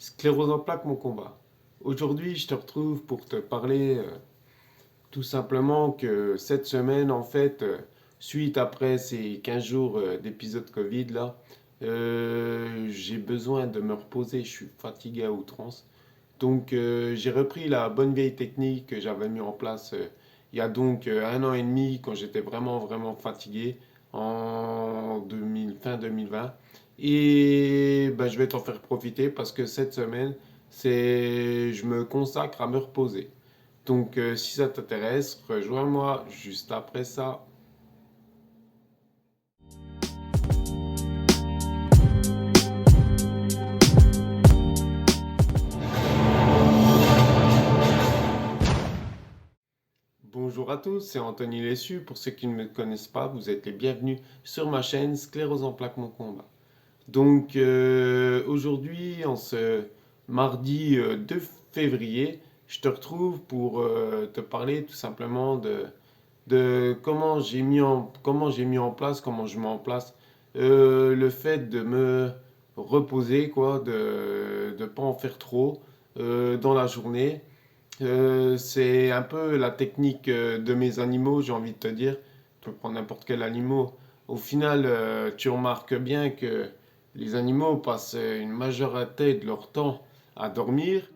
Sclérose en plaques, mon combat. Aujourd'hui, je te retrouve pour te parler tout simplement que cette semaine, en fait, suite après ces 15 jours d'épisode Covid, là, j'ai besoin de me reposer. Je suis fatigué à outrance. Donc, j'ai repris la bonne vieille technique que j'avais mis en place il y a donc 1 an et demi quand j'étais vraiment fatigué en fin 2020. Et ben, je vais t'en faire profiter parce que cette semaine, je me consacre à me reposer. Donc, si ça t'intéresse, rejoins-moi juste après ça. Bonjour à tous, c'est Anthony Lessu. Pour ceux qui ne me connaissent pas, vous êtes les bienvenus sur ma chaîne Sclérose en plaques, mon combat. Donc aujourd'hui, en ce mardi 2 février, je te retrouve pour te parler tout simplement de comment j'ai mis en place, comment je mets en place le fait de me reposer, quoi, de ne pas en faire trop dans la journée. C'est un peu la technique de mes animaux, j'ai envie de te dire. Tu peux prendre n'importe quel animal. Au final, tu remarques bien que les animaux passent une majorité de leur temps à dormir.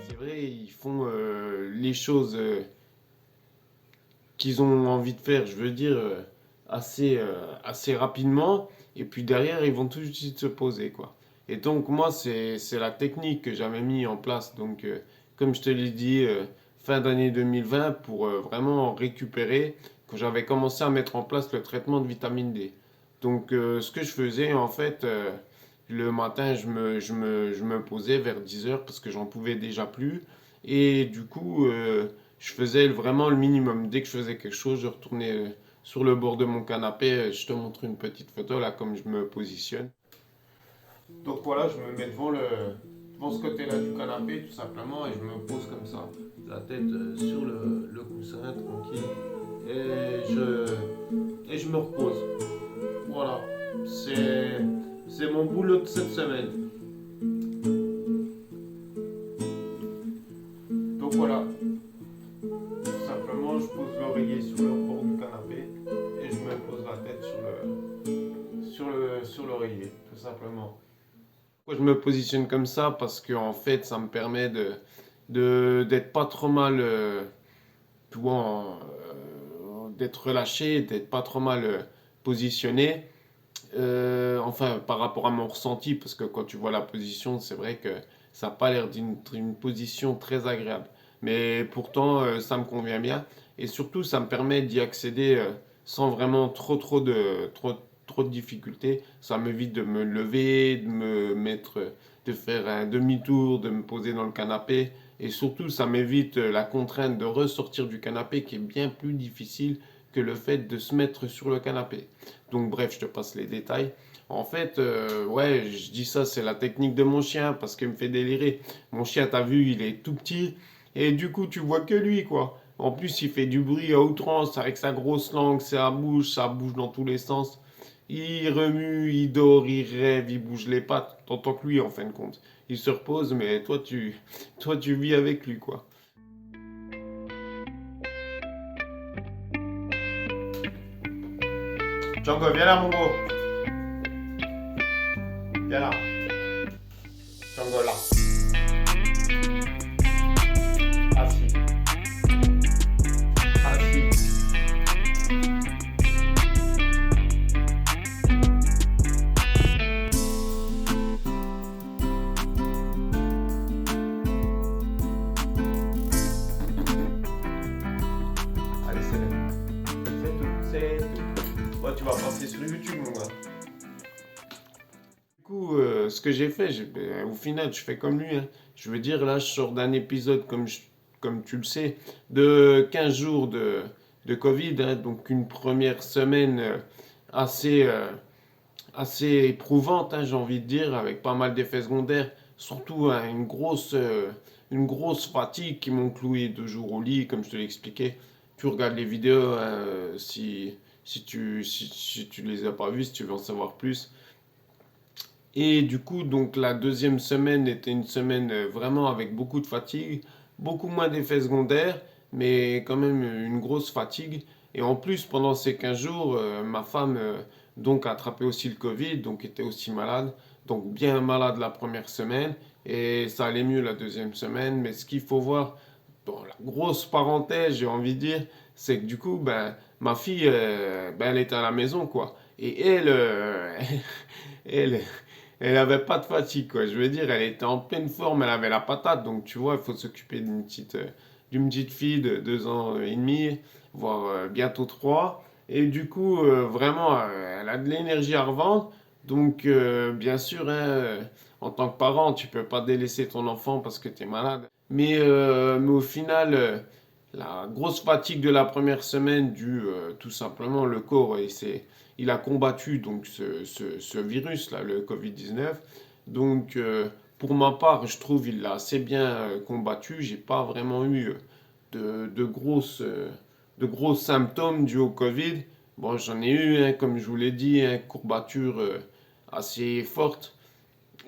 C'est vrai, ils font les choses qu'ils ont envie de faire, je veux dire, assez rapidement. Et puis derrière, ils vont tout de suite se poser, quoi. Et donc, moi, c'est la technique que j'avais mis en place. Donc, comme je te l'ai dit, fin d'année 2020, pour vraiment récupérer, quand j'avais commencé à mettre en place le traitement de vitamine D. Donc, ce que je faisais, en fait, le matin, je me posais vers 10 heures parce que j'en pouvais déjà plus. Et du coup, je faisais vraiment le minimum. Dès que je faisais quelque chose, je retournais sur le bord de mon canapé. Je te montre une petite photo là, comme je me positionne. Donc voilà, je me mets devant ce côté-là du canapé tout simplement et je me pose comme ça, la tête sur le coussin, tranquille. Et je me repose. Voilà, c'est, c'est mon boulot de cette semaine. Donc voilà, tout simplement, je pose l'oreiller sur le bord du canapé et je me pose la tête sur l'oreiller, tout simplement. Pourquoi je me positionne comme ça? Parce que en fait, ça me permet d'être pas trop mal, tu vois, d'être relâché, d'être pas trop mal positionné. Enfin, par rapport à mon ressenti, parce que quand tu vois la position, c'est vrai que ça n'a pas l'air d'une position très agréable. Mais pourtant, ça me convient bien. Et surtout, ça me permet d'y accéder sans vraiment trop de difficultés. Ça m'évite de me lever, de me mettre, de faire un demi-tour, de me poser dans le canapé. Et surtout, ça m'évite la contrainte de ressortir du canapé qui est bien plus difficile que le fait de se mettre sur le canapé. Donc bref, je te passe les détails. En fait, ouais, je dis ça, c'est la technique de mon chien parce qu'il me fait délirer. Mon chien, t'as vu, il est tout petit et du coup, tu vois que lui, quoi. En plus, il fait du bruit à outrance avec sa grosse langue, ça bouge dans tous les sens. Il remue, il dort, il rêve, il bouge les pattes. T'entends que lui, en fin de compte. Il se repose, mais toi, tu vis avec lui, quoi. Django, viens là, mon gros. Viens là. Django, là. Assis. Assis. Allez, c'est tout. C'est tout. Ouais, tu vas passer sur YouTube, mon gars. Du coup, ce que j'ai fait, au final, je fais comme lui, hein. Je veux dire, là, je sors d'un épisode, comme tu le sais, de 15 jours de Covid, hein, donc une première semaine assez, assez éprouvante, hein, j'ai envie de dire, avec pas mal d'effets secondaires, surtout hein, une grosse fatigue qui m'ont cloué 2 jours au lit, comme je te l'expliquais. Tu regardes les vidéos hein, si tu les as pas vues, si tu veux en savoir plus. Et du coup, donc la deuxième semaine était une semaine vraiment avec beaucoup de fatigue, beaucoup moins d'effets secondaires, mais quand même une grosse fatigue. Et en plus, pendant ces 15 jours, ma femme donc a attrapé aussi le Covid, donc était aussi malade, donc bien malade la première semaine, et ça allait mieux la deuxième semaine. Mais ce qu'il faut voir, bon, la grosse parenthèse, j'ai envie de dire, c'est que du coup, ben, ma fille, ben, elle était à la maison, quoi. Et elle, elle, elle avait pas de fatigue, quoi. Je veux dire, elle était en pleine forme, elle avait la patate. Donc, tu vois, il faut s'occuper d'une petite fille de 2 ans et demi, voire bientôt 3. Et du coup, vraiment, elle a de l'énergie à revendre. Donc, bien sûr, hein, en tant que parent, tu peux pas délaisser ton enfant parce que tu es malade. Mais au final, la grosse fatigue de la première semaine, due tout simplement, le corps, il a combattu donc ce virus-là, le Covid-19. Donc, pour ma part, je trouve il l'a assez bien combattu. J'ai pas vraiment eu de gros symptômes dus au Covid. Bon, j'en ai eu, hein, comme je vous l'ai dit, une courbature assez forte.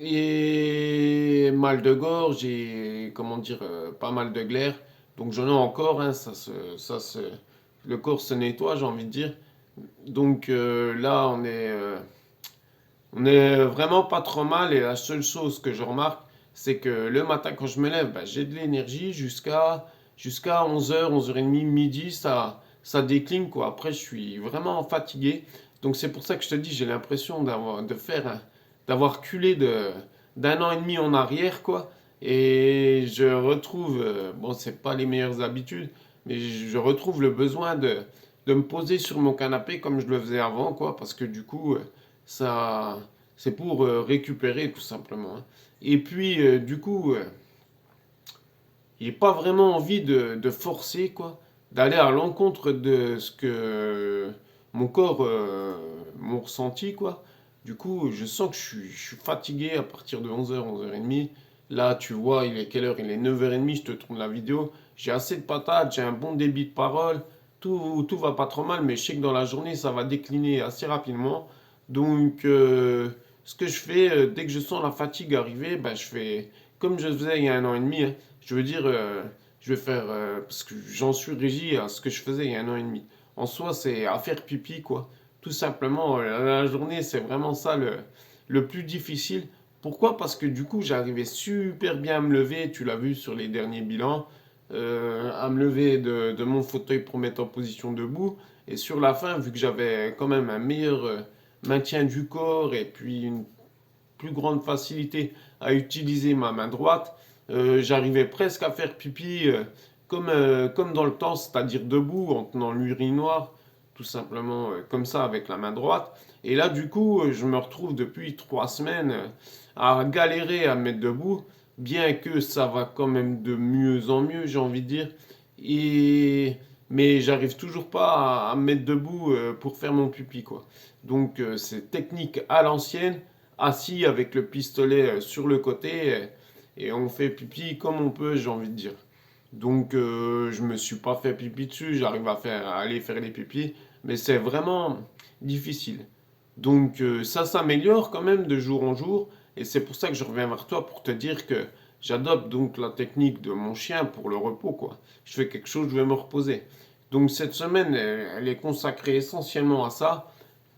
Et mal de gorge et, comment dire, pas mal de glaire. Donc j'en ai encore, hein, le corps se nettoie, j'ai envie de dire. Donc là, on est vraiment pas trop mal et la seule chose que je remarque, c'est que le matin quand je me lève, bah, j'ai de l'énergie jusqu'à 11h, 11h30, midi, ça décline quoi. Après, je suis vraiment fatigué. Donc c'est pour ça que je te dis, j'ai l'impression d'avoir culé d'un an et demi en arrière quoi. Et je retrouve, bon, c'est pas les meilleures habitudes, mais je retrouve le besoin de me poser sur mon canapé comme je le faisais avant quoi, parce que du coup, ça, c'est pour récupérer tout simplement, hein. Et puis, du coup, il n'y a pas vraiment envie de forcer, quoi, d'aller à l'encontre de ce que mon corps, mon ressenti, quoi. Du coup, je sens que je suis fatigué à partir de 11h, 11h30. Là, tu vois, il est quelle heure? Il est 9h30, je te tourne la vidéo. J'ai assez de patates, j'ai un bon débit de parole. Tout va pas trop mal, mais je sais que dans la journée, ça va décliner assez rapidement. Donc, ce que je fais, dès que je sens la fatigue arriver, ben, je fais comme je faisais il y a un an et demi, hein. Je veux dire, je vais faire, parce que j'en suis régi à ce que je faisais il y a un an et demi. En soi, c'est à faire pipi, quoi. Tout simplement, la journée, c'est vraiment ça le plus difficile. Pourquoi? Parce que du coup, j'arrivais super bien à me lever, tu l'as vu sur les derniers bilans, à me lever de mon fauteuil pour mettre en position debout. Et sur la fin, vu que j'avais quand même un meilleur maintien du corps et puis une plus grande facilité à utiliser ma main droite, j'arrivais presque à faire pipi comme dans le temps, c'est-à-dire debout en tenant l'urinoir, tout simplement comme ça avec la main droite. Et là, du coup, je me retrouve depuis 3 semaines à galérer à me mettre debout, bien que ça va quand même de mieux en mieux, j'ai envie de dire. Et mais j'arrive toujours pas à me mettre debout pour faire mon pipi, quoi. Donc c'est technique à l'ancienne, assis avec le pistolet sur le côté et on fait pipi comme on peut, j'ai envie de dire. Donc je me suis pas fait pipi dessus, j'arrive à aller faire les pipis, mais c'est vraiment difficile. Donc ça s'améliore quand même de jour en jour et c'est pour ça que je reviens vers toi pour te dire que j'adopte donc la technique de mon chien pour le repos quoi. Je fais quelque chose, je vais me reposer. Donc cette semaine, elle est consacrée essentiellement à ça.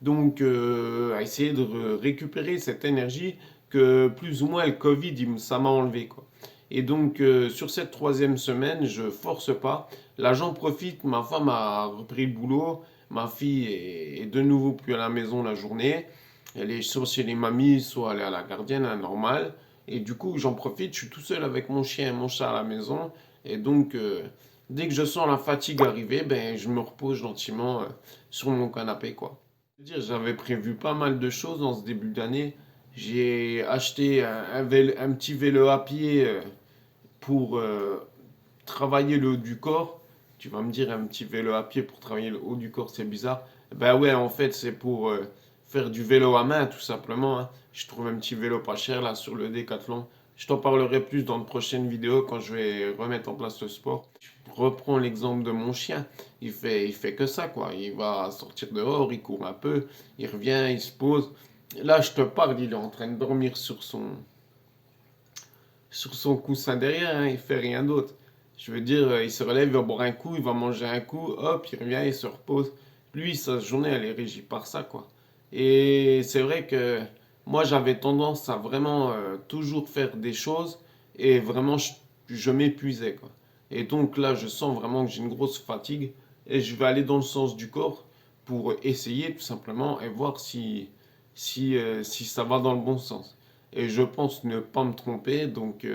Donc, à essayer de récupérer cette énergie que plus ou moins le Covid, ça m'a enlevé, quoi. Et donc, sur cette troisième semaine, je force pas. Là, j'en profite. Ma femme a repris le boulot. Ma fille est de nouveau plus à la maison la journée. Elle est soit chez les mamies, soit elle est à la gardienne, hein, normal. Et du coup, j'en profite. Je suis tout seul avec mon chien et mon chat à la maison. Et donc, dès que je sens la fatigue arriver, ben, je me repose gentiment sur mon canapé, quoi. J'avais prévu pas mal de choses dans ce début d'année. J'ai acheté un petit vélo à pied pour travailler le haut du corps. Tu vas me dire un petit vélo à pied pour travailler le haut du corps, c'est bizarre. Ben ouais, en fait, c'est pour faire du vélo à main tout simplement, hein. Je trouve un petit vélo pas cher là sur le Décathlon. Je t'en parlerai plus dans de prochaines vidéos quand je vais remettre en place le sport. Je reprends l'exemple de mon chien. Il fait que ça quoi. Il va sortir dehors, il court un peu, il revient, il se pose. Là, je te parle, il est en train de dormir sur son coussin derrière, hein, il fait rien d'autre. Je veux dire, il se relève, il va boire un coup, il va manger un coup, hop, il revient, il se repose. Lui, sa journée, elle est régie par ça, quoi. Et c'est vrai que moi, j'avais tendance à vraiment toujours faire des choses et vraiment, je m'épuisais, quoi. Et donc là, je sens vraiment que j'ai une grosse fatigue et je vais aller dans le sens du corps pour essayer tout simplement et voir si ça va dans le bon sens. Et je pense ne pas me tromper. Donc,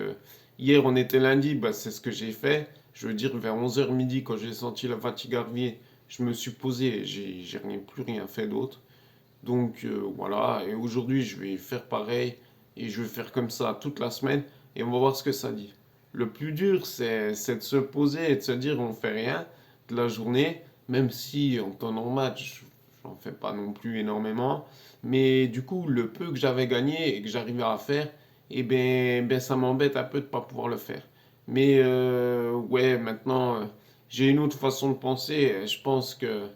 hier, on était lundi, bah, c'est ce que j'ai fait. Je veux dire, vers 11h midi, quand j'ai senti la fatigue arriver, je me suis posé et j'ai plus rien fait d'autre. Donc, voilà. Et aujourd'hui, je vais faire pareil. Et je vais faire comme ça toute la semaine. Et on va voir ce que ça dit. Le plus dur, c'est de se poser et de se dire, on fait rien de la journée. Même si en temps normal, j'en fais pas non plus énormément. Mais du coup, le peu que j'avais gagné et que j'arrivais à faire, eh ben, ça m'embête un peu de ne pas pouvoir le faire. Mais ouais, maintenant, j'ai une autre façon de penser. Je pense que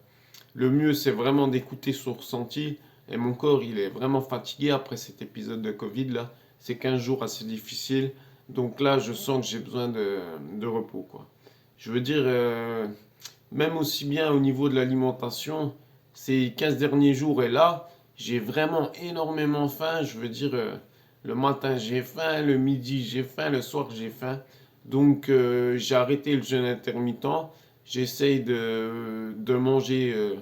le mieux, c'est vraiment d'écouter son ressenti. Et mon corps, il est vraiment fatigué après cet épisode de Covid là. C'est 15 jours assez difficiles. Donc là, je sens que j'ai besoin de repos, quoi. Je veux dire, même aussi bien au niveau de l'alimentation, ces 15 derniers jours et là, j'ai vraiment énormément faim. Je veux dire, le matin j'ai faim, le midi j'ai faim, le soir j'ai faim. Donc j'ai arrêté le jeûne intermittent. J'essaye de manger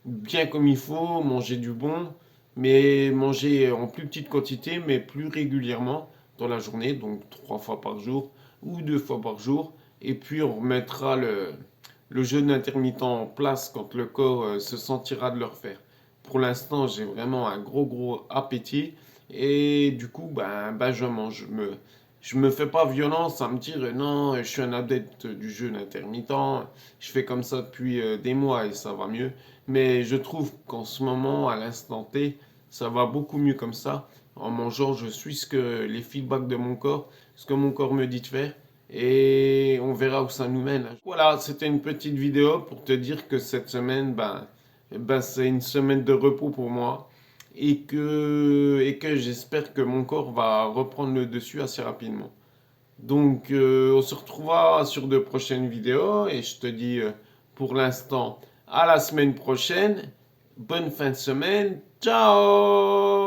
bien comme il faut, manger du bon, mais manger en plus petite quantité, mais plus régulièrement dans la journée, donc 3 fois par jour ou 2 fois par jour. Et puis on remettra le jeûne intermittent en place quand le corps se sentira de le refaire. Pour l'instant, j'ai vraiment un gros appétit et du coup, ben je mange. Je me fais pas violence à me dire non, je suis un adepte du jeûne intermittent, je fais comme ça depuis des mois et ça va mieux. Mais je trouve qu'en ce moment, à l'instant T, ça va beaucoup mieux comme ça. En mangeant, je suis ce que les feedbacks de mon corps, ce que mon corps me dit de faire et on verra où ça nous mène. Voilà, c'était une petite vidéo pour te dire que cette semaine, c'est une semaine de repos pour moi et que j'espère que mon corps va reprendre le dessus assez rapidement. Donc, on se retrouvera sur de prochaines vidéos et je te dis pour l'instant à la semaine prochaine. Bonne fin de semaine. Ciao!